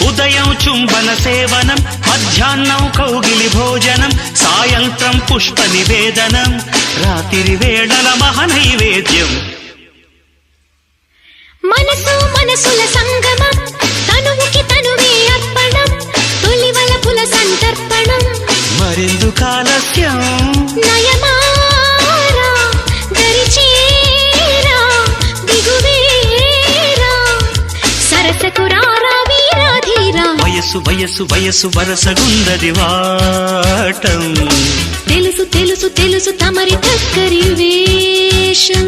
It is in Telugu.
ఉదయం చుంబన సేవనం, మధ్యాహ్నం కౌగిలి భోజనం, సాయంత్రం పుష్ప నివేదనం, రాత్రి వేళల మహనైవేద్యం. మనసు మనసుల సంగమం, తనువుకి తనువే అర్పణం, తొలివలపుల సంతర్పణం. మరెందుకు ఆలస్యం? నయమారా దరిచేరా దిగువేరా, సరసకు రారా వీరాధీరా. వయసు వయసు వయసు వరసగుందది వాటం, తెలుసు తెలుసు తెలుసు తమరి చక్కరి వేషం.